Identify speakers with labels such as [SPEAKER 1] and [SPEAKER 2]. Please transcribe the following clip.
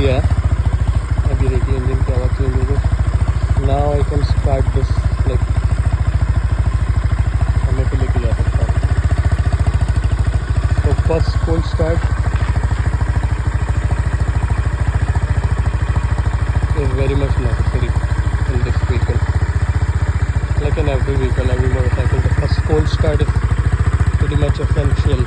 [SPEAKER 1] दिया है। अभी देखिए इंजन की आवाज़ चेंज हो गई। Now I can start this like हमें पे लेके जा सकता हूँ। तो first cold start is very much necessary in this vehicle. Like in every vehicle, every motorcycle, the first cold start is pretty much essential.